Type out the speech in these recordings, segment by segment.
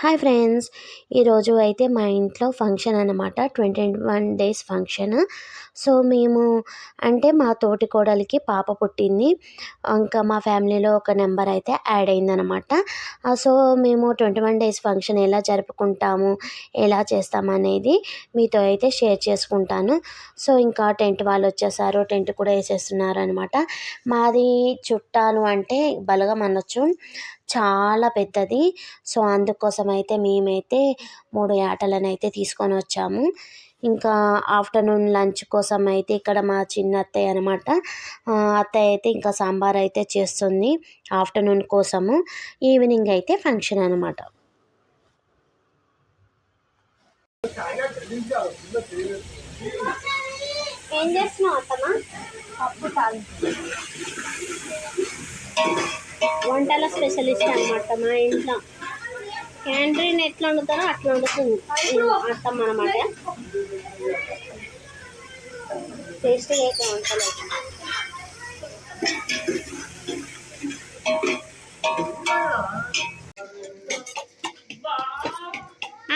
Hi friends, ఈరోజు అయితే మా ఇంట్లో ఫంక్షన్ అనమాట. 21 డేస్ ఫంక్షన్. సో మేము అంటే మా తోటి కోడలికి పాప పుట్టింది. ఇంకా మా ఫ్యామిలీలో ఒక నెంబర్ అయితే యాడ్ అయిందనమాట. సో మేము 21 డేస్ ఫంక్షన్ ఎలా జరుపుకుంటాము, ఎలా చేస్తామనేది మీతో అయితే షేర్ చేసుకుంటాను. సో ఇంకా టెంట్ వాళ్ళు వచ్చేసారు, టెంట్ కూడా వేసేస్తున్నారు అనమాట. మాది చుట్టాలు అంటే బలగం అనొచ్చు, చాలా పెద్దది. సో అందుకోసం అయితే మేమైతే 3 యాటలను అయితే తీసుకొని వచ్చాము. ఇంకా ఆఫ్టర్నూన్ లంచ్ కోసం అయితే ఇక్కడ మా చిన్న అత్తయ్య అనమాట, అత్తయ్య అయితే ఇంకా సాంబార్ అయితే చేస్తుంది ఆఫ్టర్నూన్ కోసము. ఈవినింగ్ అయితే ఫంక్షన్ అనమాట. ఏం చేస్తున్నావు అత్తమ్మా? పప్పు తాలింపు. వంటల స్పెషలిస్ట్ అనమాట మా ఇంట్లో. క్యాంటీన్ ఎట్లా వండుతారో అట్లా వండుతుంది అత్తమ్మ అనమాట. టేస్టీగా అయితే వంటలు.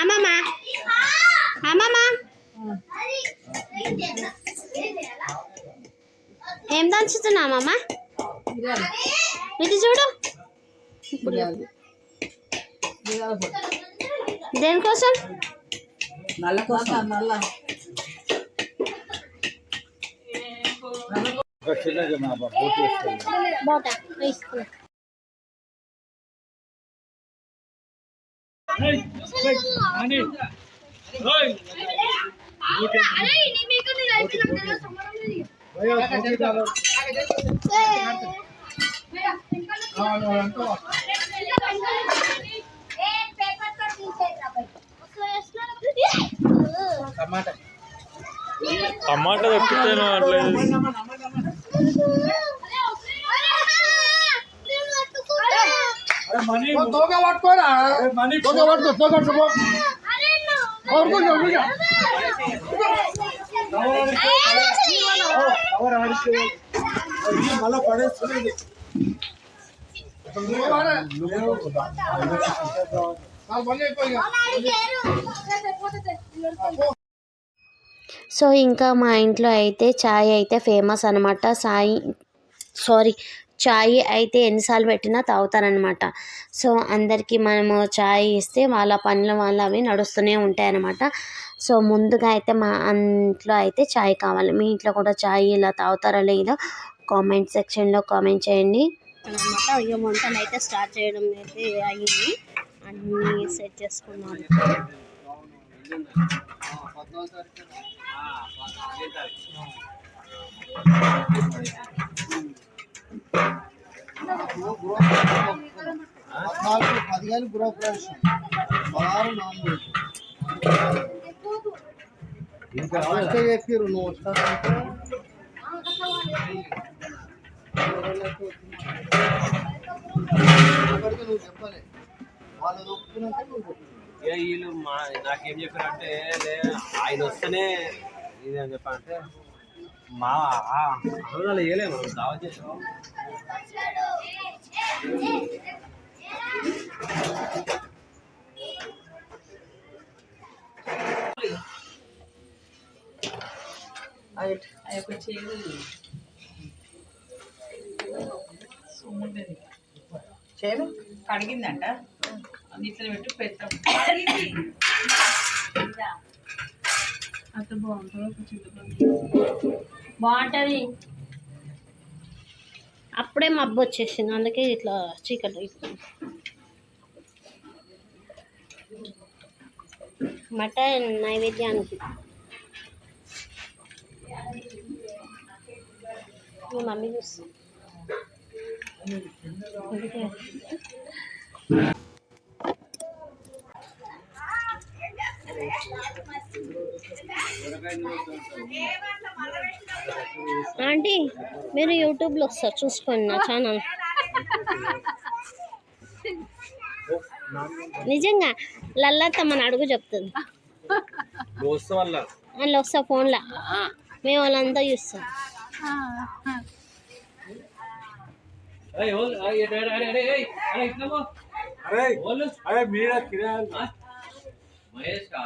అమ్మమ్మ అమ్మమ్మ ఏం దంచుతున్నా అమ్మమ్మ? ఇది చూడు. దేనికోసం? నల్ల కోసం. బోటా వేసుకున్నా. టమాటా దొరుకుతాను అట్లేదు. మళ్ళా పడేస్తుంది. సో ఇంకా మా ఇంట్లో అయితే చాయ్ అయితే ఫేమస్ అనమాట. చాయ్ అయితే ఎన్నిసార్లు పెట్టినా తాగుతారనమాట. సో అందరికీ మనము చాయ్ ఇస్తే వాళ్ళ పనులు వాళ్ళు అవి నడుస్తూనే ఉంటాయి అన్నమాట. సో ముందుగా అయితే మా ఇంట్లో అయితే చాయ్ కావాలి. మీ ఇంట్లో కూడా చాయ్ ఇలా తాగుతారా లేదో కామెంట్ సెక్షన్లో కామెంట్ చేయండి అనమాట. ఇక వంటలు అయితే స్టార్ట్ చేయడం అయితే అయ్యింది, అన్నీ సెట్ చేసుకున్నాను. గృహప్రవేశం 16 నాన్ వెజ్ ఇంకా చెప్పారు. నువ్వు వస్తానంటే నువ్వు చెప్పాలి, వాళ్ళు ఒప్పుకున్నాక నువ్వు చెప్పాలి. వీళ్ళు నాకేం చెప్పారంటే ఆయన వస్తేనే ఇది అని చెప్పాలంటే మా అన్నదాలు వేయలేము మనం దావా చేసాం. చేను కడిగిందంట, నీటిలో పెట్టి పెట్టాం. అంత బాగుంటుంది. అప్పుడే మబ్బు వచ్చేసింది, అందుకే ఇట్లా చీకటి మటన్ నైవేద్యానికి. మీ మమ్మీ చూస్తుంది. ఆంటీ మీరు యూట్యూబ్లో వస్తారు చూసుకోండి నా ఛానల్. నిజంగా లల్లత్తమ్మని అడుగు చెప్తుంది. అందులో వస్తా ఫోన్లో మేము వాళ్ళంతా చూస్తాం. अरे मेरा किराया महेश का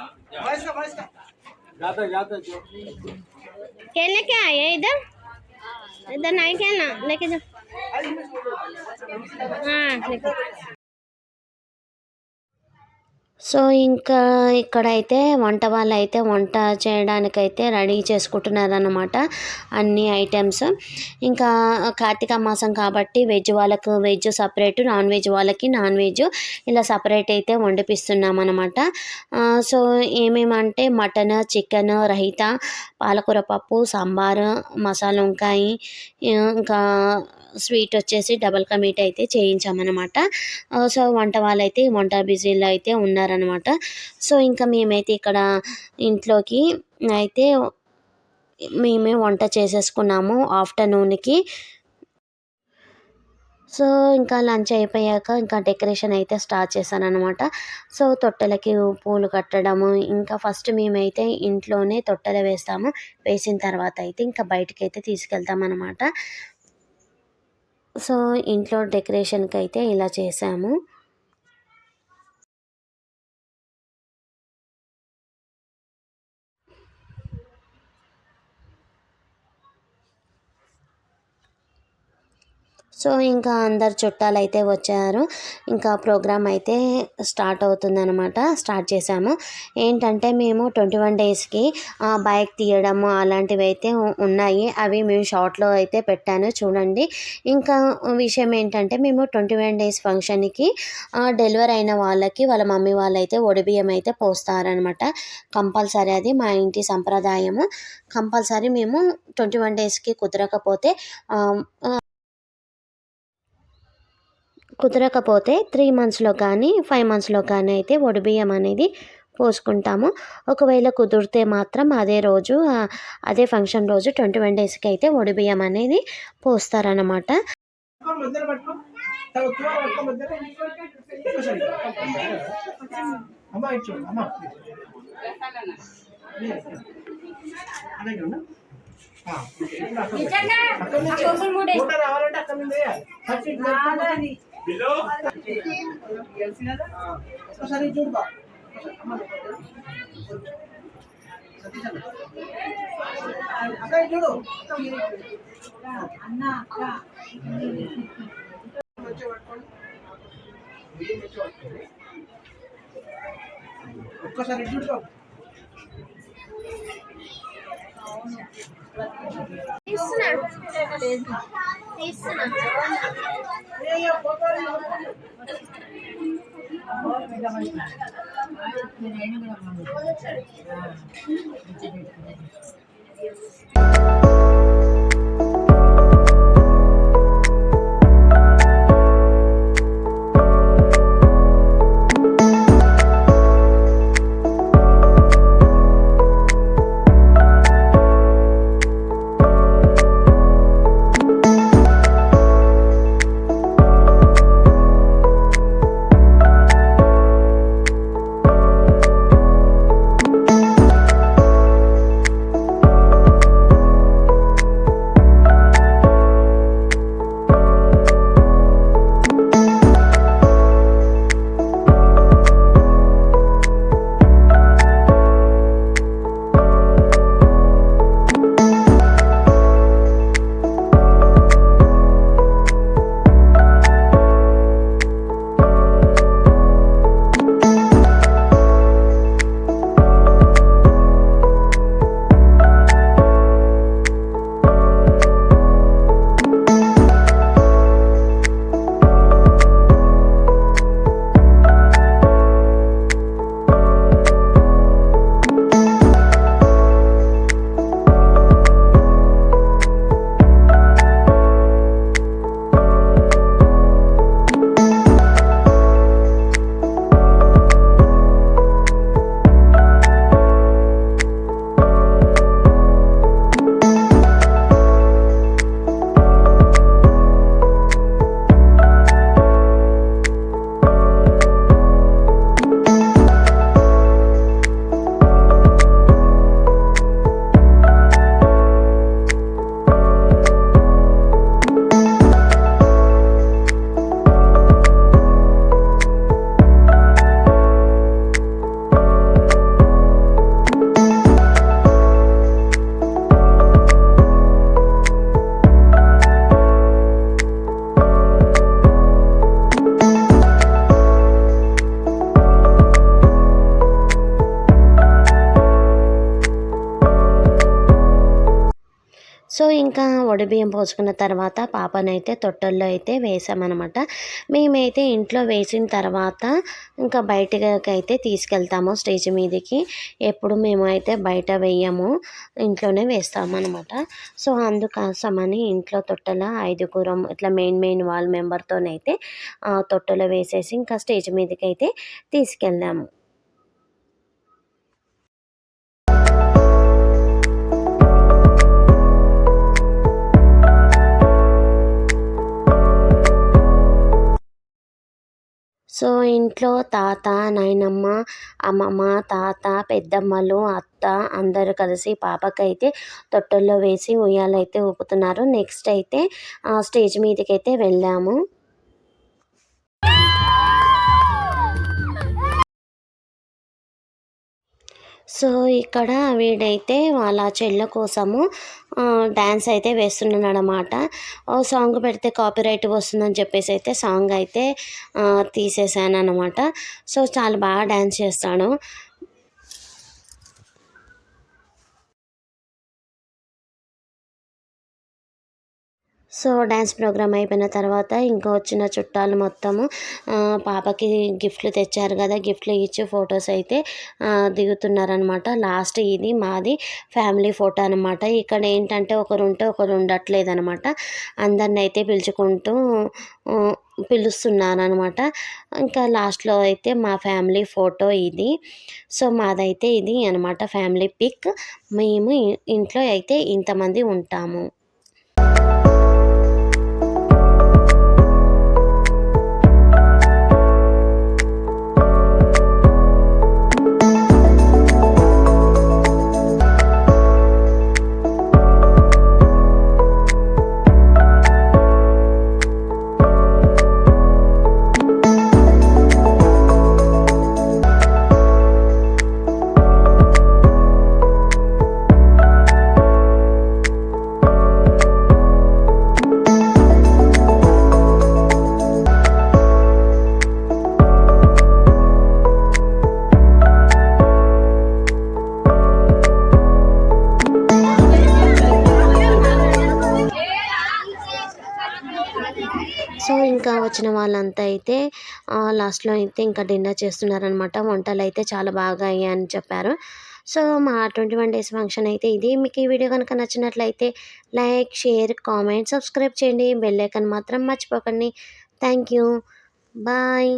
जाता जाता जो खेलने क्या आए इधर इधर नहीं खेलना लेके जाओ हाँ लेके సో ఇంకా ఇక్కడైతే వంట వాళ్ళు అయితే వంట చేయడానికైతే రెడీ చేసుకుంటున్నారన్నమాట అన్ని ఐటమ్స్. ఇంకా కార్తీక మాసం కాబట్టి వెజ్ వాళ్ళకు వెజ్ సపరేట్, నాన్ వెజ్ వాళ్ళకి నాన్ వెజ్ ఇలా సపరేట్ అయితే వండిపిస్తున్నాం అన్నమాట. సో ఏమేమంటే మటన్, చికెన్, రైతా, పాలకూర పప్పు, సాంబారు, మసాలా వంకాయ, ఇంకా స్వీట్ వచ్చేసి డబల్ కా మీట్ అయితే చేయించామన్నమాట. సో వంట వాళ్ళైతే వంట బిజీలో అయితే ఉన్నారనమాట. సో ఇంకా మేమైతే ఇక్కడ ఇంట్లోకి అయితే మేమే వంట చేసేసుకున్నాము ఆఫ్టర్నూన్కి. సో ఇంకా లంచ్ అయిపోయాక ఇంకా డెకరేషన్ అయితే స్టార్ట్ చేశాను అనమాట. సో తొట్టెలకి పూలు కట్టడము, ఇంకా ఫస్ట్ మేమైతే ఇంట్లోనే తొట్టెలు వేస్తాము. వేసిన తర్వాత అయితే ఇంకా బయటకి అయితే తీసుకెళ్తాం అనమాట. సో ఇంట్లో డెకరేషన్కి అయితే ఇలా చేసాము. సో ఇంకా అందరు చుట్టాలు అయితే వచ్చారు. ఇంకా ప్రోగ్రామ్ అయితే స్టార్ట్ అవుతుందన్నమాట. స్టార్ట్ చేసాము. ఏంటంటే మేము 21 డేస్కి బైక్ తీయడము అలాంటివి అయితే ఉన్నాయి. అవి మేము షార్ట్లో అయితే పెట్టాను చూడండి. ఇంకా విషయం ఏంటంటే మేము 21 డేస్ ఫంక్షన్కి డెలివరీ అయిన వాళ్ళకి వాళ్ళ మమ్మీ వాళ్ళైతే ఒడిబియ్యం అయితే పోస్తారనమాట. కంపల్సరీ అది మా ఇంటి సంప్రదాయము. కంపల్సరీ మేము 21 డేస్కి కుదరకపోతే 3 మంత్స్లో కానీ 5 మంత్స్లో కానీ అయితే ఒడిబియ్యం అనేది పోసుకుంటాము. ఒకవేళ కుదిరితే మాత్రం అదే రోజు అదే ఫంక్షన్ రోజు 21 డేస్కి అయితే ఒడిబియ్యం అనేది పోస్తారనమాట. ఒక్కసారి చూడు బియ్యం పోసుకున్న తర్వాత పాపనైతే తొట్టెల్లో అయితే వేసామన్నమాట. మేమైతే ఇంట్లో వేసిన తర్వాత ఇంకా బయటకైతే తీసుకెళ్తాము స్టేజ్ మీదకి. ఎప్పుడు మేము అయితే బయట వేయము, ఇంట్లోనే వేస్తామన్నమాట. సో అందుకోసమని ఇంట్లో తొట్టెలో 5గురం ఇట్లా మెయిన్ వాళ్ళ మెంబర్తోనైతే తొట్టెలో వేసేసి ఇంకా స్టేజ్ మీదకైతే తీసుకెళ్ళాము. సో ఇంట్లో తాత, నాయనమ్మ, అమ్మమ్మ, తాత, పెద్దమ్మలు, అత్త అందరూ కలిసి పాపకైతే తొట్టెల్లో వేసి ఉయ్యాలైతే ఊపుతున్నారు. నెక్స్ట్ అయితే స్టేజ్ మీదకైతే వెళ్ళాము. సో ఇక్కడ వీడైతే వాళ్ళ చెల్లె కోసము డ్యాన్స్ అయితే వేస్తున్నాడనమాట. సాంగ్ పెడితే కాపీరైట్ వస్తుందని చెప్పేసి అయితే సాంగ్ అయితే తీసేసాను అనమాట. సో చాలా బాగా డ్యాన్స్ చేస్తాడు. సో డ్యాన్స్ ప్రోగ్రామ్ అయిపోయిన తర్వాత ఇంకా వచ్చిన చుట్టాలు మొత్తము పాపకి గిఫ్ట్లు తెచ్చారు కదా, గిఫ్ట్లు ఇచ్చి ఫొటోస్ అయితే దిగుతున్నారనమాట. లాస్ట్ ఇది మాది ఫ్యామిలీ ఫోటో అనమాట. ఇక్కడ ఏంటంటే ఒకరు ఉంటే ఒకరు ఉండట్లేదనమాట. అందరిని అయితే పిలుస్తున్నారనమాట. ఇంకా లాస్ట్లో అయితే మా ఫ్యామిలీ ఫోటో ఇది. సో మాదైతే ఇది అనమాట ఫ్యామిలీ పిక్. మేము ఇంట్లో అయితే ఇంతమంది ఉంటాము. సో ఇంకా వచ్చిన వాళ్ళంతా అయితే లాస్ట్లో అయితే ఇంకా డిన్నర్ చేస్తున్నారనమాట. వంటలు అయితే చాలా బాగా అయ్యాయని చెప్పారు. సో మా 21 డేస్ ఫంక్షన్ అయితే ఇది. మీకు ఈ వీడియో కనుక నచ్చినట్లయితే లైక్, షేర్, కామెంట్, సబ్స్క్రైబ్ చేయండి. బెల్ ఐకాన్ మాత్రం మర్చిపోకండి. Thank you. బాయ్.